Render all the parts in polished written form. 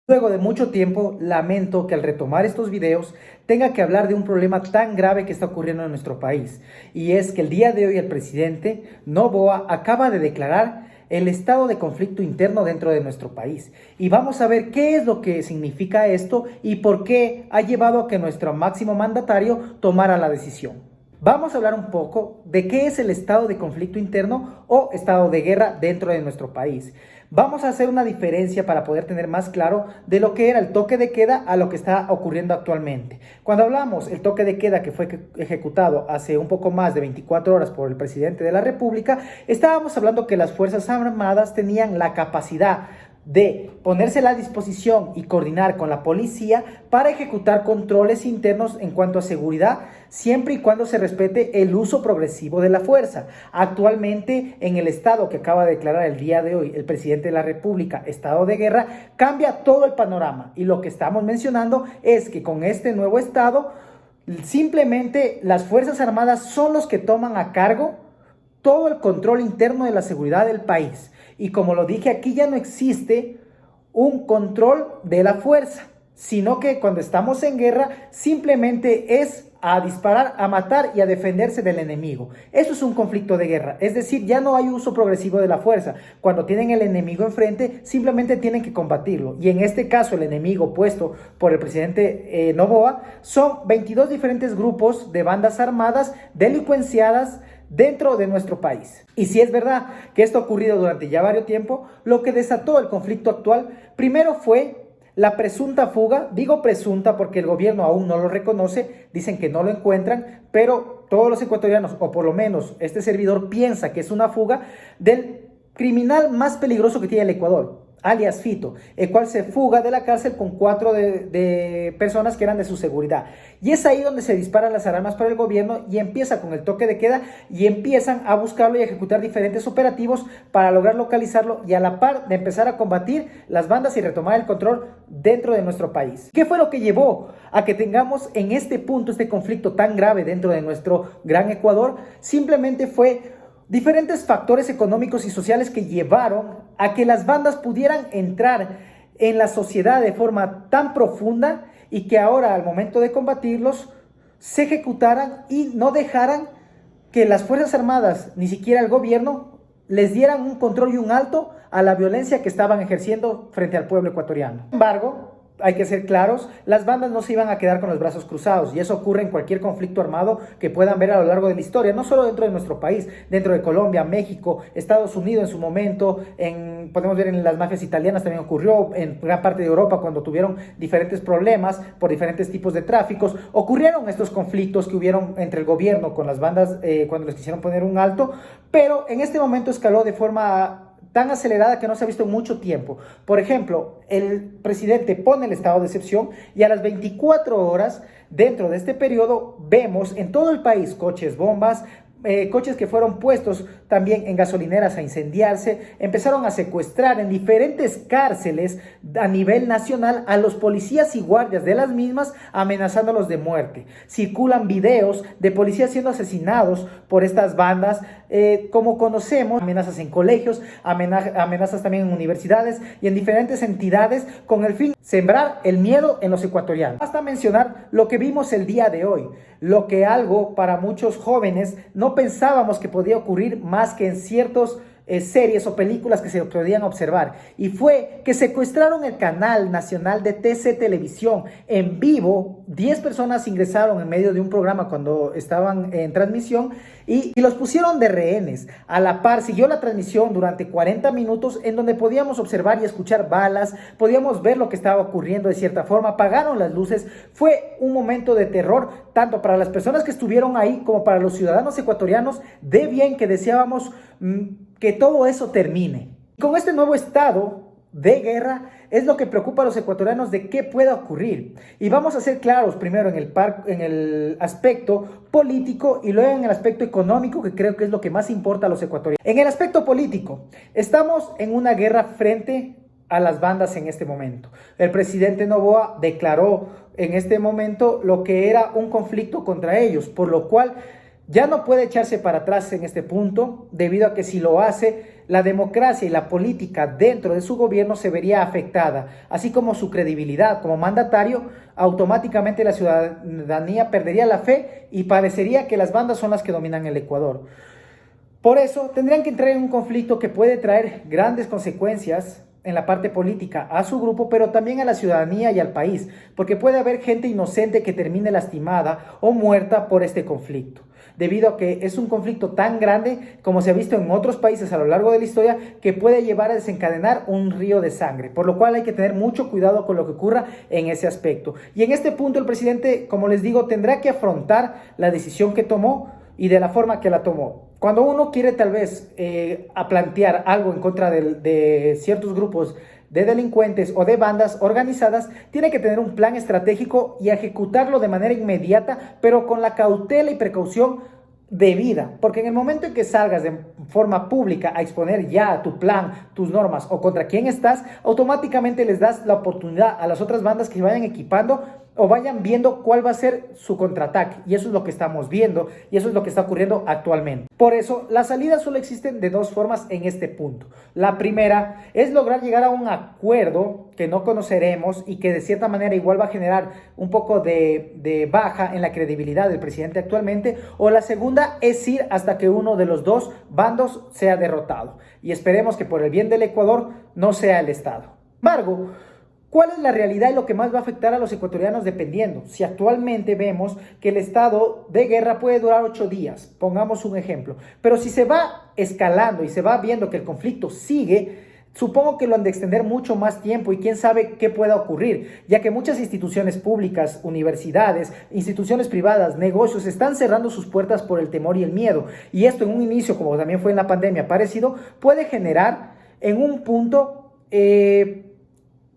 Luego de mucho tiempo, lamento que al retomar estos videos tenga que hablar de un problema tan grave que está ocurriendo en nuestro país. Y es que el día de hoy el presidente Noboa acaba de declarar el estado de conflicto interno dentro de nuestro país. Y vamos a ver qué es lo que significa esto y por qué ha llevado a que nuestro máximo mandatario tomara la decisión. Vamos a hablar un poco de qué es el estado de conflicto interno o estado de guerra dentro de nuestro país. Vamos a hacer una diferencia para poder tener más claro de lo que era el toque de queda a lo que está ocurriendo actualmente. Cuando hablamos el toque de queda que fue ejecutado hace un poco más de 24 horas por el presidente de la República, estábamos hablando que las Fuerzas Armadas tenían la capacidad de ponerse a la disposición y coordinar con la policía para ejecutar controles internos en cuanto a seguridad, siempre y cuando se respete el uso progresivo de la fuerza. Actualmente, en el estado que acaba de declarar el día de hoy el presidente de la República, estado de guerra, cambia todo el panorama. Y lo que estamos mencionando es que con este nuevo estado, simplemente las Fuerzas Armadas son los que toman a cargo todo el control interno de la seguridad del país. Y como lo dije, aquí ya no existe un control de la fuerza, sino que cuando estamos en guerra simplemente es a disparar, a matar y a defenderse del enemigo. Eso es un conflicto de guerra, es decir, ya no hay uso progresivo de la fuerza. Cuando tienen el enemigo enfrente, simplemente tienen que combatirlo. Y en este caso, el enemigo puesto por el presidente Noboa son 22 diferentes grupos de bandas armadas delincuenciadas dentro de nuestro país. Y si es verdad que esto ha ocurrido durante ya varios tiempo, lo que desató el conflicto actual primero fue la presunta fuga. Digo presunta porque el gobierno aún no lo reconoce, dicen que no lo encuentran, pero todos los ecuatorianos, o por lo menos este servidor, piensa que es una fuga del criminal más peligroso que tiene el Ecuador, alias Fito, el cual se fuga de la cárcel con 4 de personas que eran de su seguridad. Y es ahí donde se disparan las alarmas para el gobierno y empieza con el toque de queda y empiezan a buscarlo y a ejecutar diferentes operativos para lograr localizarlo y a la par de empezar a combatir las bandas y retomar el control dentro de nuestro país. ¿Qué fue lo que llevó a que tengamos en este punto este conflicto tan grave dentro de nuestro gran Ecuador? Simplemente fue diferentes factores económicos y sociales que llevaron a que las bandas pudieran entrar en la sociedad de forma tan profunda y que ahora al momento de combatirlos se ejecutaran y no dejaran que las Fuerzas Armadas, ni siquiera el gobierno, les dieran un control y un alto a la violencia que estaban ejerciendo frente al pueblo ecuatoriano. Sin embargo, hay que ser claros, las bandas no se iban a quedar con los brazos cruzados y eso ocurre en cualquier conflicto armado que puedan ver a lo largo de la historia, no solo dentro de nuestro país, dentro de Colombia, México, Estados Unidos en su momento, podemos ver en las mafias italianas también ocurrió, en gran parte de Europa cuando tuvieron diferentes problemas por diferentes tipos de tráficos, ocurrieron estos conflictos que hubieron entre el gobierno con las bandas cuando les quisieron poner un alto, pero en este momento escaló de forma tan acelerada que no se ha visto en mucho tiempo. Por ejemplo, el presidente pone el estado de excepción y a las 24 horas dentro de este periodo vemos en todo el país coches bombas, coches que fueron puestos también en gasolineras a incendiarse, empezaron a secuestrar en diferentes cárceles a nivel nacional a los policías y guardias de las mismas, amenazándolos de muerte. Circulan videos de policías siendo asesinados por estas bandas, como conocemos, amenazas en colegios, amenazas también en universidades y en diferentes entidades con el fin de sembrar el miedo en los ecuatorianos. Basta mencionar lo que vimos el día de hoy, lo que algo para muchos jóvenes no pensábamos que podía ocurrir más que en ciertos series o películas que se podían observar, y fue que secuestraron el canal nacional de TC Televisión en vivo. 10 personas ingresaron en medio de un programa cuando estaban en transmisión y los pusieron de rehenes. A la par siguió la transmisión durante 40 minutos en donde podíamos observar y escuchar balas, podíamos ver lo que estaba ocurriendo de cierta forma, apagaron las luces. Fue un momento de terror tanto para las personas que estuvieron ahí como para los ciudadanos ecuatorianos, de bien que deseábamos que todo eso termine. Con este nuevo estado de guerra es lo que preocupa a los ecuatorianos de qué pueda ocurrir. Y vamos a ser claros primero en el aspecto político y luego en el aspecto económico, que creo que es lo que más importa a los ecuatorianos. En el aspecto político, estamos en una guerra frente a las bandas en este momento. El presidente Noboa declaró en este momento lo que era un conflicto contra ellos, por lo cual ya no puede echarse para atrás en este punto, debido a que si lo hace, la democracia y la política dentro de su gobierno se vería afectada, así como su credibilidad como mandatario. Automáticamente la ciudadanía perdería la fe y parecería que las bandas son las que dominan el Ecuador. Por eso tendrían que entrar en un conflicto que puede traer grandes consecuencias en la parte política a su grupo, pero también a la ciudadanía y al país, porque puede haber gente inocente que termine lastimada o muerta por este conflicto, debido a que es un conflicto tan grande como se ha visto en otros países a lo largo de la historia, que puede llevar a desencadenar un río de sangre, por lo cual hay que tener mucho cuidado con lo que ocurra en ese aspecto. Y en este punto el presidente, como les digo, tendrá que afrontar la decisión que tomó y de la forma que la tomó. Cuando uno quiere tal vez a plantear algo en contra de ciertos grupos de delincuentes o de bandas organizadas, tiene que tener un plan estratégico y ejecutarlo de manera inmediata, pero con la cautela y precaución debida, porque en el momento en que salgas de forma pública a exponer ya tu plan, tus normas o contra quién estás, automáticamente les das la oportunidad a las otras bandas que vayan equipando o vayan viendo cuál va a ser su contraataque, y eso es lo que estamos viendo y eso es lo que está ocurriendo actualmente. Por eso, las salidas solo existen de dos formas en este punto. La primera es lograr llegar a un acuerdo que no conoceremos y que de cierta manera igual va a generar un poco de baja en la credibilidad del presidente actualmente, o la segunda es ir hasta que uno de los dos bandos sea derrotado, y esperemos que por el bien del Ecuador no sea el Estado. Sin embargo, ¿cuál es la realidad y lo que más va a afectar a los ecuatorianos dependiendo? Si actualmente vemos que el estado de guerra puede durar 8 días, pongamos un ejemplo, pero si se va escalando y se va viendo que el conflicto sigue, supongo que lo han de extender mucho más tiempo y quién sabe qué pueda ocurrir, ya que muchas instituciones públicas, universidades, instituciones privadas, negocios están cerrando sus puertas por el temor y el miedo. Y esto en un inicio, como también fue en la pandemia parecido, puede generar en un punto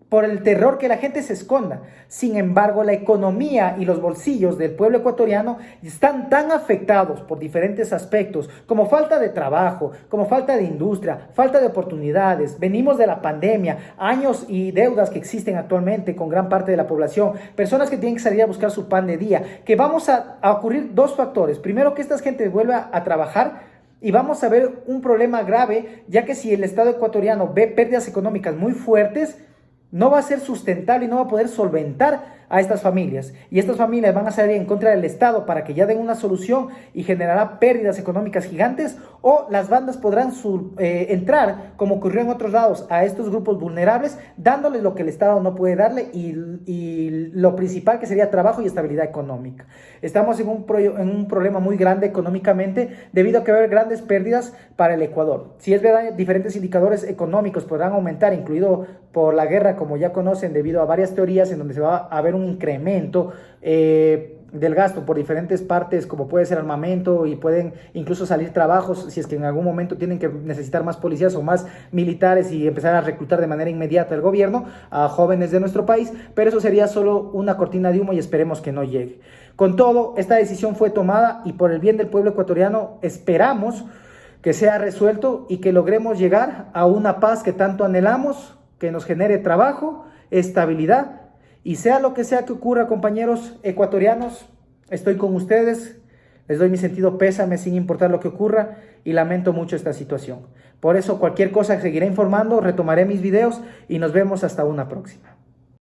por el terror que la gente se esconda. Sin embargo, la economía y los bolsillos del pueblo ecuatoriano están tan afectados por diferentes aspectos, como falta de trabajo, como falta de industria, falta de oportunidades. Venimos de la pandemia, años y deudas que existen actualmente con gran parte de la población, personas que tienen que salir a buscar su pan de día, que vamos a ocurrir dos factores. Primero, que esta gente vuelva a trabajar, y vamos a ver un problema grave, ya que si el Estado ecuatoriano ve pérdidas económicas muy fuertes, no va a ser sustentable y no va a poder solventar a estas familias. Y estas familias van a salir en contra del Estado para que ya den una solución y generará pérdidas económicas gigantes, o las bandas podrán entrar, como ocurrió en otros lados, a estos grupos vulnerables, dándoles lo que el Estado no puede darle y lo principal, que sería trabajo y estabilidad económica. Estamos en un problema muy grande económicamente debido a que va a haber grandes pérdidas para el Ecuador. Si es verdad, diferentes indicadores económicos podrán aumentar, incluido por la guerra, como ya conocen, debido a varias teorías en donde se va a haber un incremento del gasto por diferentes partes, como puede ser armamento, y pueden incluso salir trabajos si es que en algún momento tienen que necesitar más policías o más militares y empezar a reclutar de manera inmediata el gobierno a jóvenes de nuestro país, pero eso sería solo una cortina de humo y esperemos que no llegue. Con todo, esta decisión fue tomada y por el bien del pueblo ecuatoriano esperamos que sea resuelto y que logremos llegar a una paz que tanto anhelamos, que nos genere trabajo, estabilidad. Y sea lo que sea que ocurra, compañeros ecuatorianos, estoy con ustedes, les doy mi sentido pésame sin importar lo que ocurra y lamento mucho esta situación. Por eso, cualquier cosa seguiré informando, retomaré mis videos y nos vemos hasta una próxima.